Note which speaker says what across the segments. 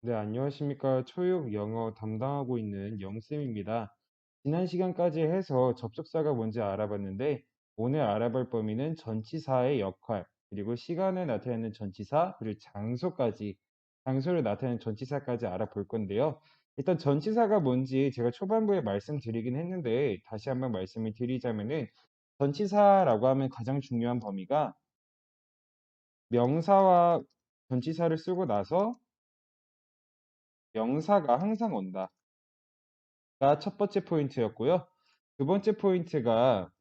Speaker 1: 네, 안녕하십니까. 초육 영어 담당하고 있는 영쌤입니다. 지난 시간까지 해서 접속사가 뭔지 알아봤는데, 오늘 알아볼 범위는 전치사의 역할, 그리고 시간을 나타내는 전치사, 그리고 장소까지, 장소를 나타내는 전치사까지 알아볼 건데요. 일단 전치사가 뭔지 제가 초반부에 말씀드리긴 했는데, 다시 한번 말씀을 드리자면은, 전치사라고 하면 가장 중요한 범위가 명사와 전치사를 쓰고 나서 명사가 항상 온다. 가 첫 번째 포인트였고요. 두 번째 포인트가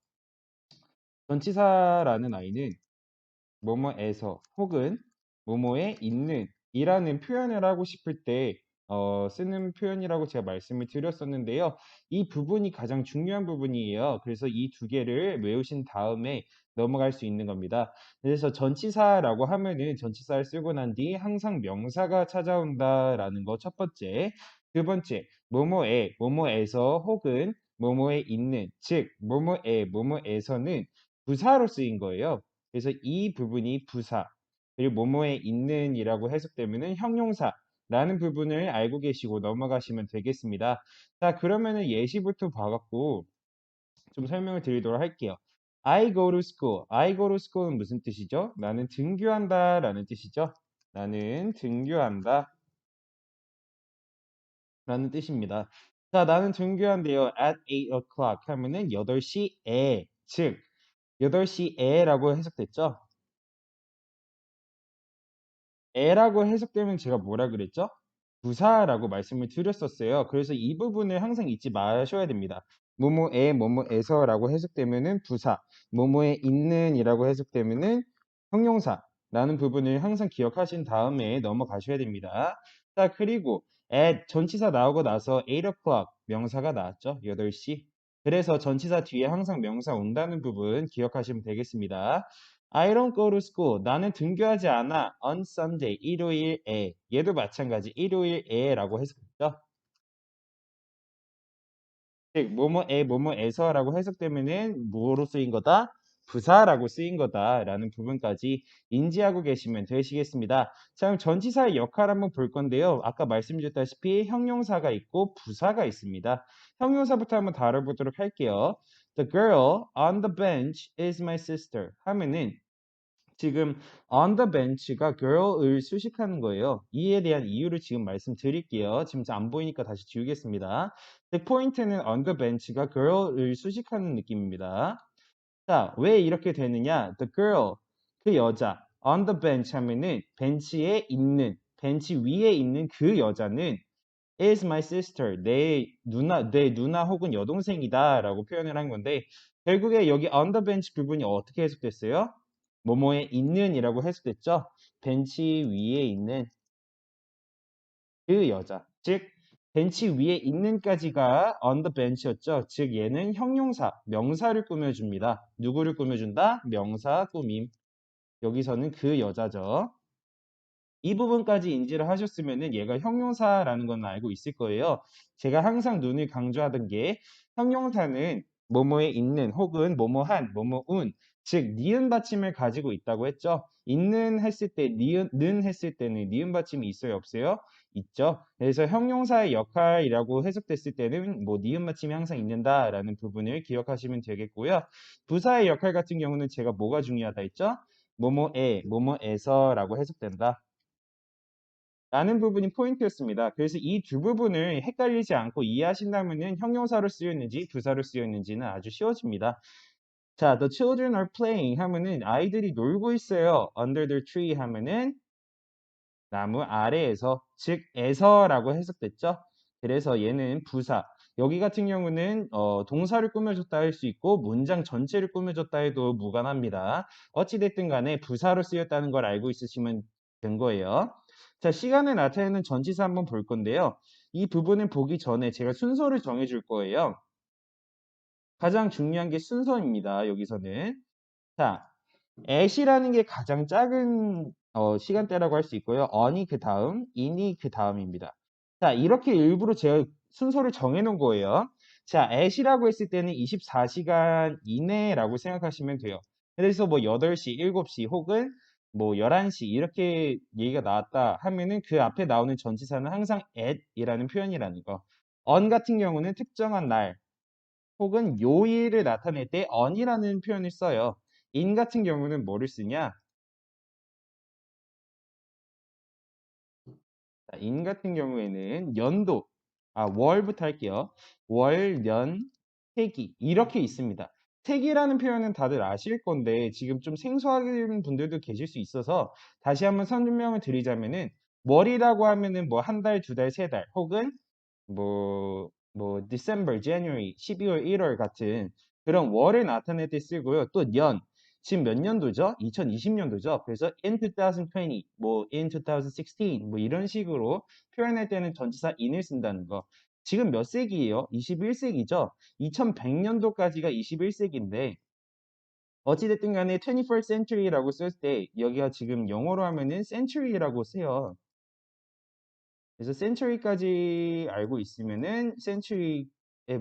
Speaker 1: 전치사라는 아이는 뭐뭐에서 혹은 뭐뭐에 있는 이라는 표현을 하고 싶을 때 쓰는 표현이라고 제가 말씀을 드렸었는데요. 이 부분이 가장 중요한 부분이에요. 그래서 이 두 개를 외우신 다음에 넘어갈 수 있는 겁니다. 그래서 전치사라고 하면은 전치사를 쓰고 난 뒤 항상 명사가 찾아온다라는 거 첫 번째. 두 번째, 뭐뭐에, 뭐뭐에서 혹은 뭐뭐에 있는, 즉, 뭐뭐에, 뭐뭐에서는 부사로 쓰인 거예요. 그래서 이 부분이 부사, 그리고 뭐뭐에 있는이라고 해석되면은 형용사라는 부분을 알고 계시고 넘어가시면 되겠습니다. 자, 그러면은 예시부터 봐갖고 좀 설명을 드리도록 할게요. I go to school. I go to school은 무슨 뜻이죠? 나는 등교한다 라는 뜻이죠. 나는 등교한다 라는 뜻입니다. 자, 나는 등교한대요. At 8 o'clock 하면은 8시에, 즉 8시에라고 해석됐죠? 에라고 해석되면 제가 뭐라 그랬죠? 부사라고 말씀을 드렸었어요. 그래서 이 부분을 항상 잊지 마셔야 됩니다. 뭐뭐에, 뭐뭐에서라고 해석되면은 부사, 뭐뭐에 있는이라고 해석되면은 형용사라는 부분을 항상 기억하신 다음에 넘어가셔야 됩니다. 자, 그리고 at 전치사 나오고 나서 8 o'clock 명사가 나왔죠. 8시. 그래서 전치사 뒤에 항상 명사 온다는 부분 기억하시면 되겠습니다. I don't go to school. 나는 등교하지 않아. On Sunday. 일요일에. 얘도 마찬가지. 일요일에라고 해석했죠. 즉, 뭐뭐에, 뭐뭐에서라고 해석되면은 뭐로 쓰인 거다? 부사라고 쓰인 거다라는 부분까지 인지하고 계시면 되시겠습니다. 자, 그럼 전치사의 역할 한번 볼 건데요. 아까 말씀드렸다시피 형용사가 있고 부사가 있습니다. 형용사부터 한번 다뤄보도록 할게요. The girl on the bench is my sister. 하면은 지금 on the bench가 girl을 수식하는 거예요. 이에 대한 이유를 지금 말씀드릴게요. 지금 안 보이니까 다시 지우겠습니다. 포인트는 on the bench가 girl을 수식하는 느낌입니다. 자, 왜 이렇게 되느냐? The girl, 그 여자, on the bench 하면은 벤치에 있는, 벤치 위에 있는 그 여자는 is my sister, 내 누나 혹은 여동생이다 라고 표현을 한 건데 결국에 여기 on the bench 부분이 어떻게 해석됐어요? 뭐뭐에 있는이라고 해석됐죠? 벤치 위에 있는 그 여자. 즉, 벤치 위에 있는까지가 on the bench였죠. 즉, 얘는 형용사, 명사를 꾸며줍니다. 누구를 꾸며준다? 명사 꾸밈. 여기서는 그 여자죠. 이 부분까지 인지를 하셨으면은 얘가 형용사라는 건 알고 있을 거예요. 제가 항상 눈을 강조하던 게 형용사는 뭐뭐에 있는 혹은 뭐뭐한, 뭐뭐운, 즉 니은 받침을 가지고 있다고 했죠. 있는 했을 때, 는 했을 때는 니은 받침이 있어요, 없어요? 있죠. 그래서 형용사의 역할이라고 해석됐을 때는 뭐 니은 받침이 항상 있는다라는 부분을 기억하시면 되겠고요. 부사의 역할 같은 경우는 제가 뭐가 중요하다 했죠? 뭐뭐에, 뭐뭐에서라고 해석된다. 라는 부분이 포인트였습니다. 그래서 이 두 부분을 헷갈리지 않고 이해하신다면 형용사로 쓰였는지 부사로 쓰였는지는 아주 쉬워집니다. 자, the children are playing 하면은 아이들이 놀고 있어요. under the tree 하면은 나무 아래에서, 즉 에서라고 해석됐죠. 그래서 얘는 부사. 여기 같은 경우는 동사를 꾸며줬다 할 수 있고 문장 전체를 꾸며줬다 해도 무관합니다. 어찌됐든 간에 부사로 쓰였다는 걸 알고 있으시면 된 거예요. 자, 시간을 나타내는 전치사 한번 볼 건데요. 이 부분을 보기 전에 제가 순서를 정해줄 거예요. 가장 중요한 게 순서입니다. 여기서는. 자, at이라는 게 가장 작은 시간대라고 할 수 있고요. on이 그 다음, in이 그 다음입니다. 자, 이렇게 일부러 제가 순서를 정해놓은 거예요. 자, at이라고 했을 때는 24시간 이내라고 생각하시면 돼요. 그래서 뭐 8시, 7시 혹은 뭐 11시 이렇게 얘기가 나왔다 하면은 그 앞에 나오는 전치사는 항상 at이라는 표현이라는 거. on 같은 경우는 특정한 날 혹은 요일을 나타낼 때 on이라는 표현을 써요. in 같은 경우는 뭐를 쓰냐? 자, 인 같은 경우에는 연도, 월부터 할게요. 월, 년, 세기 이렇게 있습니다. 세기라는 표현은 다들 아실 건데 지금 좀 생소하신 분들도 계실 수 있어서 다시 한번 설명을 드리자면은 월이라고 하면은 뭐 한 달, 두 달, 세 달 혹은 December, January, 12월, 1월 같은 그런 월을 나타낼 때 쓰고요. 또 년, 지금 몇 년도죠? 2020년도죠. 그래서 in 2020, in 2016, 이런 식으로 표현할 때는 전치사 in을 쓴다는 거. 지금 몇 세기예요? 21세기죠? 2100년도까지가 21세기인데 어찌됐든 간에 21st century라고 쓸 때 여기가 지금 영어로 하면은 century라고 써요. 그래서 century까지 알고 있으면은 century에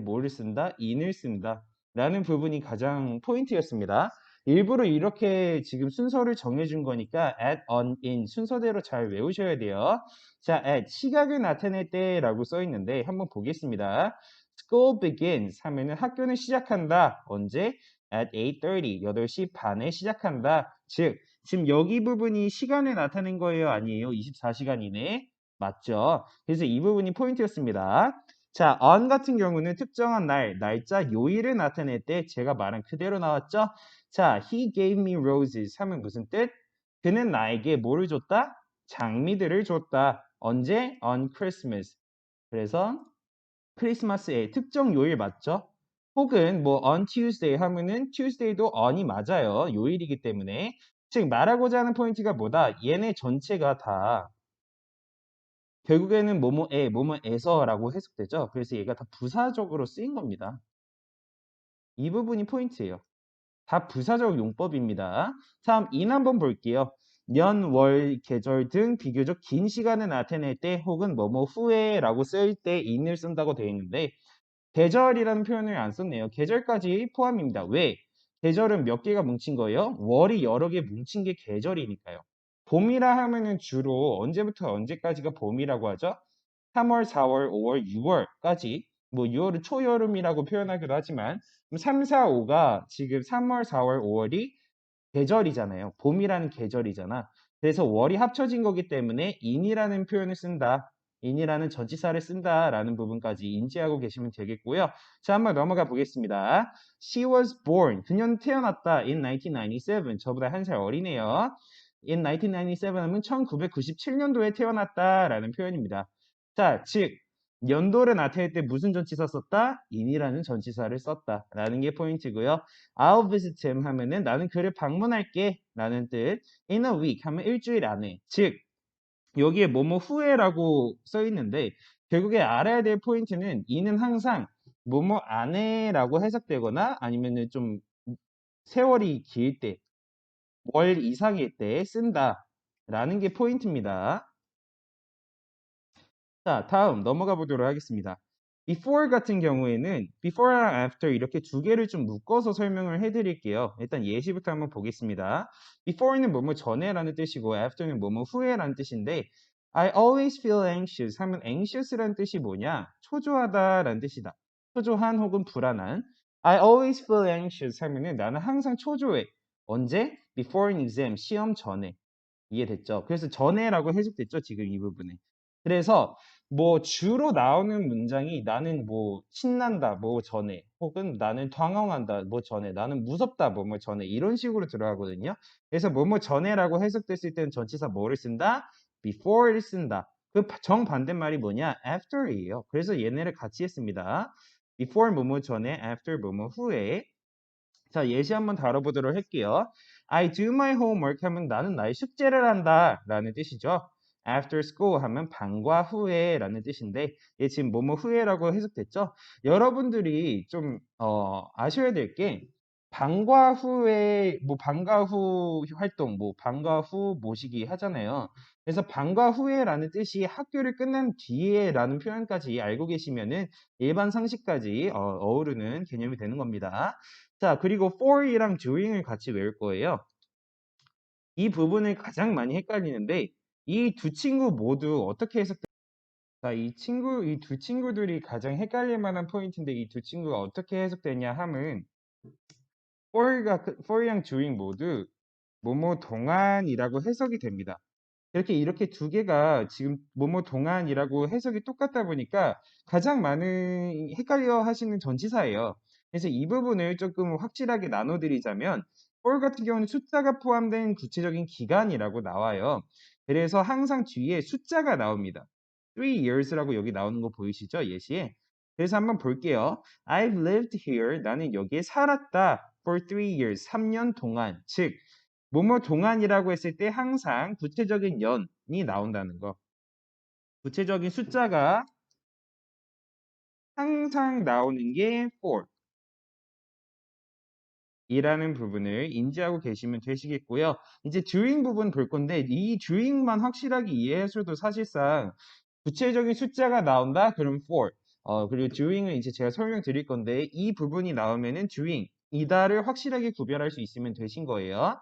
Speaker 1: 뭐를 쓴다? in을 쓴다. 라는 부분이 가장 포인트였습니다. 일부러 이렇게 지금 순서를 정해준 거니까 at, on, in 순서대로 잘 외우셔야 돼요. 자, at 시각을 나타낼 때라고 써 있는데 한번 보겠습니다. School begins 하면은 학교는 시작한다. 언제? At 8:30, 8시 반에 시작한다. 즉, 지금 여기 부분이 시간을 나타낸 거예요? 아니에요? 24시간 이내? 맞죠? 그래서 이 부분이 포인트였습니다. 자, on 같은 경우는 특정한 날, 날짜, 요일을 나타낼 때 제가 말한 그대로 나왔죠? 자, he gave me roses 하면 무슨 뜻? 그는 나에게 뭐를 줬다? 장미들을 줬다. 언제? On Christmas. 그래서 크리스마스에 특정 요일 맞죠? 혹은 뭐 on Tuesday 하면은 Tuesday도 on이 맞아요. 요일이기 때문에. 즉 말하고자 하는 포인트가 뭐다? 얘네 전체가 다 결국에는 뭐뭐에, 뭐뭐에서라고 해석되죠. 그래서 얘가 다 부사적으로 쓰인 겁니다. 이 부분이 포인트예요. 다 부사적 용법입니다. 다음 인 한번 볼게요. 년, 월, 계절 등 비교적 긴 시간을 나타낼 때 혹은 뭐뭐 후에라고 쓸 때 인을 쓴다고 되어 있는데 계절이라는 표현을 안 썼네요. 계절까지 포함입니다. 왜? 계절은 몇 개가 뭉친 거예요? 월이 여러 개 뭉친 게 계절이니까요. 봄이라 하면은 주로 언제부터 언제까지가 봄이라고 하죠? 3월, 4월, 5월, 6월까지 6월은 초여름이라고 표현하기도 하지만 3, 4, 5가 지금 3월, 4월, 5월이 계절이잖아요. 봄이라는 계절이잖아. 그래서 월이 합쳐진 거기 때문에 in이라는 표현을 쓴다. in이라는 전치사를 쓴다라는 부분까지 인지하고 계시면 되겠고요. 자, 한번 넘어가 보겠습니다. She was born. 그녀는 태어났다. In 1997. 저보다 한 살 어리네요. In 1997 하면 1997년도에 태어났다라는 표현입니다. 자, 즉 연도를 나타낼 때 무슨 전치사 썼다? in이라는 전치사를 썼다라는 게 포인트고요. I'll visit him 하면은 나는 그를 방문할게 라는 뜻. In a week 하면 일주일 안에. 즉 여기에 뭐뭐 후에라고 써 있는데 결국에 알아야 될 포인트는 이는 항상 뭐뭐 안에라고 해석되거나 아니면은 좀 세월이 길 때, 월 이상일 때 쓴다라는 게 포인트입니다. 자, 다음 넘어가 보도록 하겠습니다. before 같은 경우에는 before랑 after 이렇게 두 개를 좀 묶어서 설명을 해드릴게요. 일단 예시부터 한번 보겠습니다. before는 뭐뭐 전에라는 뜻이고 after는 뭐뭐 후에라는 뜻인데 I always feel anxious 하면 anxious라는 뜻이 뭐냐? 초조하다라는 뜻이다. 초조한 혹은 불안한. I always feel anxious 하면은 나는 항상 초조해. 언제? before an exam, 시험 전에. 이해됐죠? 그래서 전에라고 해석됐죠? 지금 이 부분에. 그래서 주로 나오는 문장이 나는 신난다, 전에, 혹은 나는 당황한다, 전에, 나는 무섭다, 전에, 이런 식으로 들어가거든요. 그래서 전에라고 해석됐을 때는 전치사 뭐를 쓴다? before를 쓴다. 그 정반대말이 뭐냐? after이에요. 그래서 얘네를 같이 했습니다. before 전에, after 후에. 자, 예시 한번 다뤄보도록 할게요. I do my homework 하면 나는 나의 숙제를 한다 라는 뜻이죠. After school 하면 방과 후에 라는 뜻인데 얘 지금 후에라고 해석됐죠? 여러분들이 좀 아셔야 될 게 방과 후에 방과 후 활동 방과 후 모시기 하잖아요. 그래서 방과 후에라는 뜻이 학교를 끝난 뒤에라는 표현까지 알고 계시면은 일반 상식까지 어우르는 개념이 되는 겁니다. 자, 그리고 for이랑 doing을 같이 외울 거예요. 이 부분을 가장 많이 헷갈리는데 이 두 친구 모두 어떻게 해석 자, 이 두 친구들이 가장 헷갈릴 만한 포인트인데 이 두 친구가 어떻게 해석되냐 함은 for랑 doing 모두 뭐뭐 동안이라고 해석이 됩니다. 이렇게 두 개가 지금 뭐뭐 동안이라고 해석이 똑같다 보니까 가장 많은 헷갈려 하시는 전치사예요. 그래서 이 부분을 조금 확실하게 나눠드리자면 for 같은 경우는 숫자가 포함된 구체적인 기간이라고 나와요. 그래서 항상 뒤에 숫자가 나옵니다. 3 years라고 여기 나오는 거 보이시죠? 예시에. 그래서 한번 볼게요. I've lived here. 나는 여기에 살았다. For 3 years. 3년 동안. 즉 뭐뭐 동안이라고 했을 때 항상 구체적인 연이 나온다는 거. 구체적인 숫자가 항상 나오는 게 for 이라는 부분을 인지하고 계시면 되시겠고요. 이제 doing 부분 볼 건데 이 doing만 확실하게 이해하셔도 사실상 구체적인 숫자가 나온다? 그럼 for. 그리고 doing은 이제 제가 설명드릴 건데 이 부분이 나오면은 doing 이다를 확실하게 구별할 수 있으면 되신 거예요.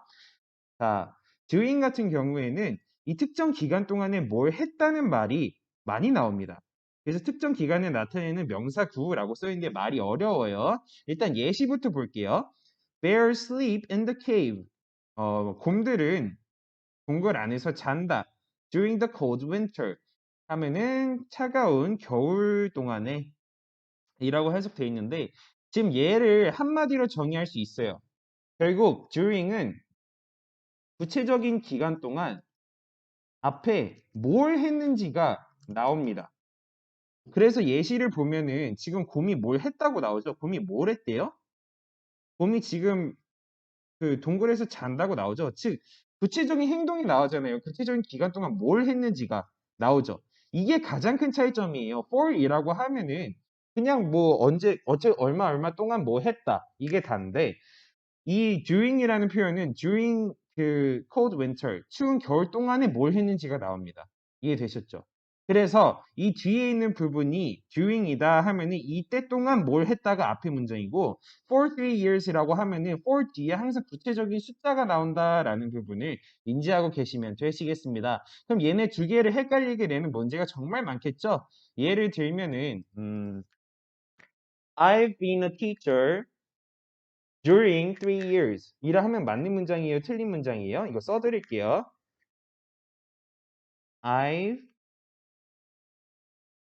Speaker 1: 자, doing 같은 경우에는 이 특정 기간 동안에 뭘 했다는 말이 많이 나옵니다. 그래서 특정 기간에 나타내는 명사 구라고 써있는데 말이 어려워요. 일단 예시부터 볼게요. Bears sleep in the cave. 곰들은 동굴 안에서 잔다. During the cold winter. 하면은 차가운 겨울 동안에 이라고 해석되어 있는데 지금 얘를 한마디로 정의할 수 있어요. 결국 during은 구체적인 기간 동안 앞에 뭘 했는지가 나옵니다. 그래서 예시를 보면은 지금 곰이 뭘 했다고 나오죠? 곰이 뭘 했대요? 곰이 지금 그 동굴에서 잔다고 나오죠? 즉, 구체적인 행동이 나오잖아요. 구체적인 기간 동안 뭘 했는지가 나오죠. 이게 가장 큰 차이점이에요. for이라고 하면은 그냥 뭐 얼마 동안 뭐 했다. 이게 다인데 이 during이라는 표현은 during 그 cold winter, 추운 겨울 동안에 뭘 했는지가 나옵니다. 이해되셨죠? 그래서 이 뒤에 있는 부분이 during이다 하면은 이때 동안 뭘 했다가 앞에 문장이고 for 3 years이라고 하면은 for 뒤에 항상 구체적인 숫자가 나온다라는 부분을 인지하고 계시면 되시겠습니다. 그럼 얘네 두 개를 헷갈리게 되는 문제가 정말 많겠죠? 예를 들면은 I've been a teacher during 3 years. 이라 하면 맞는 문장이에요? 틀린 문장이에요? 이거 써드릴게요. I've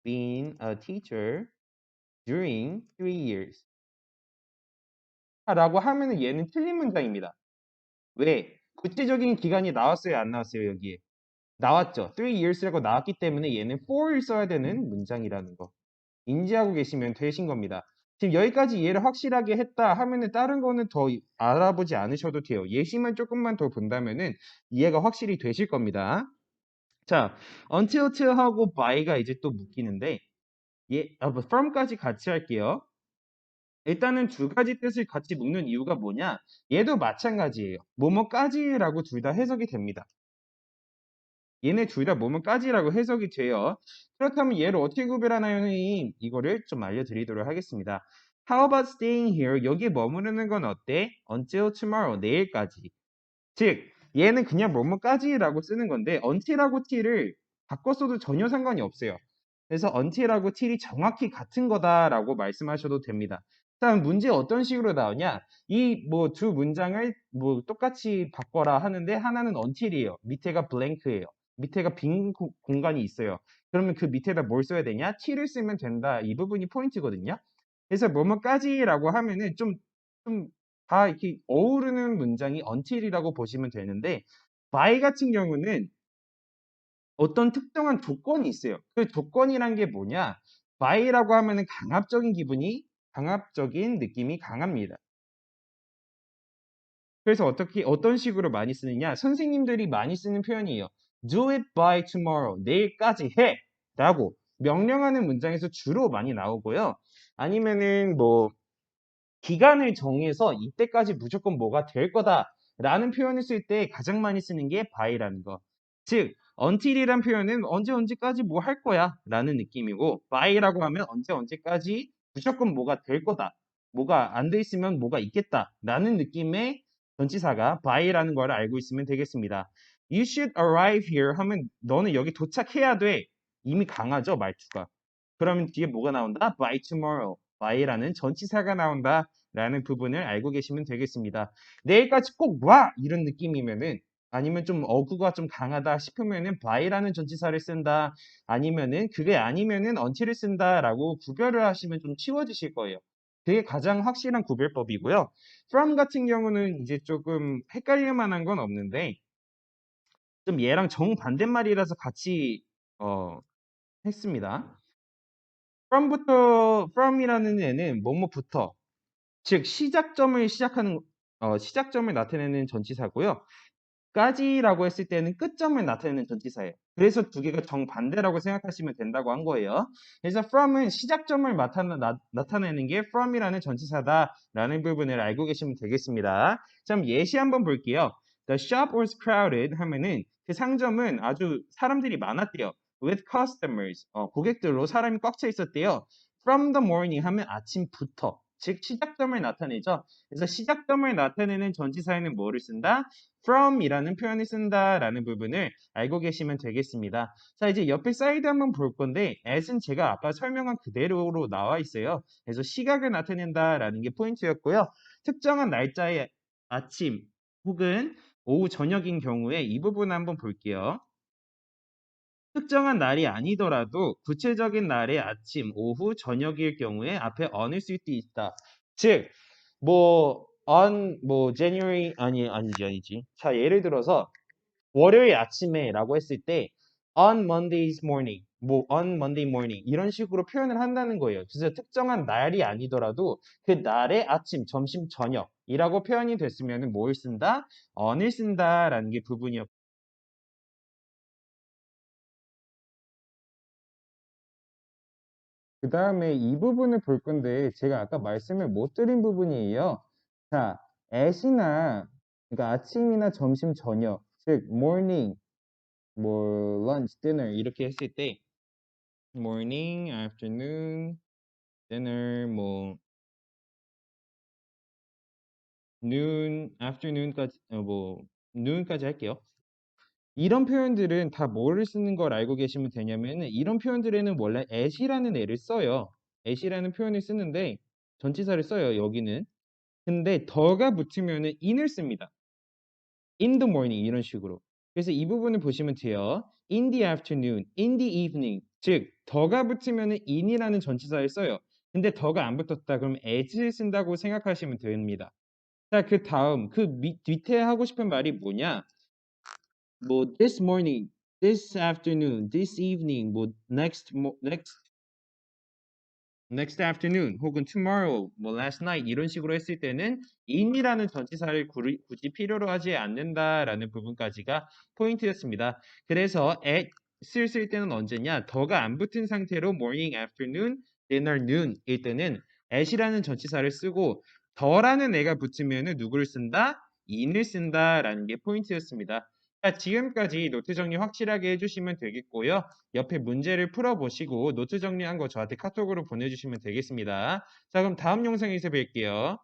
Speaker 1: been a teacher during 3 years. 라고 하면은 얘는 틀린 문장입니다. 왜? 구체적인 기간이 나왔어요? 안 나왔어요? 여기에. 나왔죠. 3 years라고 나왔기 때문에 얘는 for를 써야 되는 문장이라는 거. 인지하고 계시면 되신 겁니다. 지금 여기까지 이해를 확실하게 했다 하면은 다른 거는 더 알아보지 않으셔도 돼요. 예시만 조금만 더 본다면은 이해가 확실히 되실 겁니다. 자, until ha고 by가 이제 또 묶이는데 뭐 from까지 같이 할게요. 일단은 두 가지 뜻을 같이 묶는 이유가 뭐냐? 얘도 마찬가지예요. 뭐뭐까지라고 둘 다 해석이 됩니다. 얘네 둘 다 뭐뭐까지라고 해석이 돼요. 그렇다면 얘를 어떻게 구별하나요, 선생님? 이거를 좀 알려드리도록 하겠습니다. How about staying here? 여기에 머무르는 건 어때? Until tomorrow, 내일까지. 즉, 얘는 그냥 뭐뭐까지라고 쓰는 건데 until하고 till을 바꿔 써도 전혀 상관이 없어요. 그래서 until하고 till이 정확히 같은 거다라고 말씀하셔도 됩니다. 다음 문제 어떤 식으로 나오냐? 이 뭐 두 문장을 뭐 똑같이 바꿔라 하는데 하나는 until이에요. 밑에가 blank예요. 밑에가 빈 공간이 있어요. 그러면 그 밑에다 뭘 써야 되냐? till을 쓰면 된다. 이 부분이 포인트거든요. 그래서 뭐뭐까지라고 하면은 좀 다 이렇게 어우르는 문장이 until이라고 보시면 되는데 by 같은 경우는 어떤 특정한 조건이 있어요. 그 조건이란 게 뭐냐? by라고 하면은 강압적인 느낌이 강합니다. 그래서 어떤 식으로 많이 쓰느냐? 선생님들이 많이 쓰는 표현이에요. Do it by tomorrow. 내일까지 해. 라고 명령하는 문장에서 주로 많이 나오고요. 아니면은 뭐 기간을 정해서 이때까지 무조건 뭐가 될 거다라는 표현을 쓸 때 가장 많이 쓰는 게 by라는 거. 즉, until이란 표현은 언제까지 뭐 할 거야 라는 느낌이고 by라고 하면 언제까지 무조건 뭐가 될 거다. 뭐가 안 돼 있으면 뭐가 있겠다 라는 느낌의 전치사가 by라는 걸 알고 있으면 되겠습니다. You should arrive here 하면 너는 여기 도착해야 돼. 이미 강하죠, 말투가. 그러면 뒤에 뭐가 나온다? by tomorrow. by라는 전치사가 나온다. 라는 부분을 알고 계시면 되겠습니다. 내일까지 꼭 와! 이런 느낌이면은 아니면 좀 어구가 좀 강하다 싶으면은 by라는 전치사를 쓴다. 아니면은 그게 아니면은 until을 쓴다라고 구별을 하시면 좀 쉬워지실 거예요. 그게 가장 확실한 구별법이고요. from 같은 경우는 이제 조금 헷갈릴 만한 건 없는데 좀 얘랑 정반대말이라서 같이 했습니다. from이라는 애는 뭐뭐부터 즉 시작점을 나타내는 전치사고요. 까지라고 했을 때는 끝점을 나타내는 전치사예요. 그래서 두 개가 정반대라고 생각하시면 된다고 한 거예요. 그래서 from은 시작점을 나타내는 게 from이라는 전치사다라는 부분을 알고 계시면 되겠습니다. 자, 그럼 예시 한번 볼게요. The shop was crowded 하면은 그 상점은 아주 사람들이 많았대요. With customers, 고객들로 사람이 꽉 차 있었대요. From the morning 하면 아침부터, 즉 시작점을 나타내죠. 그래서 시작점을 나타내는 전치사에는 뭐를 쓴다? from이라는 표현을 쓴다라는 부분을 알고 계시면 되겠습니다. 자, 이제 옆에 사이드 한번 볼 건데 at은 제가 아까 설명한 그대로로 나와 있어요. 그래서 시각을 나타낸다라는 게 포인트였고요. 특정한 날짜의 아침 혹은 오후 저녁인 경우에 이 부분 한번 볼게요. 특정한 날이 아니더라도 구체적인 날의 아침, 오후, 저녁일 경우에 앞에 on을 쓸 수 있다. 즉, January 아니지. 자, 예를 들어서 월요일 아침에라고 했을 때 on Monday's morning, on Monday morning 이런 식으로 표현을 한다는 거예요. 그래서 특정한 날이 아니더라도 그 날의 아침, 점심, 저녁이라고 표현이 됐으면 뭘 쓴다? on을 쓴다라는 게 부분이었고. 그 다음에 이 부분을 볼 건데 제가 아까 말씀을 못 드린 부분이에요. 자, at이나 그러니까 아침이나 점심, 저녁, 즉 morning, lunch, dinner 이렇게 했을 때 morning, afternoon, dinner, noon, afternoon까지 noon까지 할게요. 이런 표현들은 다 뭐를 쓰는 걸 알고 계시면 되냐면은 이런 표현들에는 원래 at이라는 애를 써요. at이라는 표현을 쓰는데 전치사를 써요, 여기는. 근데 더가 붙으면은 in을 씁니다. in the morning 이런 식으로. 그래서 이 부분을 보시면 돼요. in the afternoon, in the evening. 즉 더가 붙으면은 in이라는 전치사를 써요. 근데 더가 안 붙었다 그러면 as를 쓴다고 생각하시면 됩니다. 자, 그 다음 그 밑에 하고 싶은 말이 뭐냐? this morning, this afternoon, this evening, next afternoon 혹은 tomorrow, last night 이런 식으로 했을 때는 in이라는 전치사를 굳이 필요로 하지 않는다라는 부분까지가 포인트였습니다. 그래서 at을 쓸 때는 언제냐? 더가 안 붙은 상태로 morning, afternoon, dinner, noon일 때는 at이라는 전치사를 쓰고 더라는 애가 붙으면 누구를 쓴다? in을 쓴다라는 게 포인트였습니다. 자, 지금까지 노트 정리 확실하게 해주시면 되겠고요. 옆에 문제를 풀어보시고 노트 정리한 거 저한테 카톡으로 보내주시면 되겠습니다. 자, 그럼 다음 영상에서 뵐게요.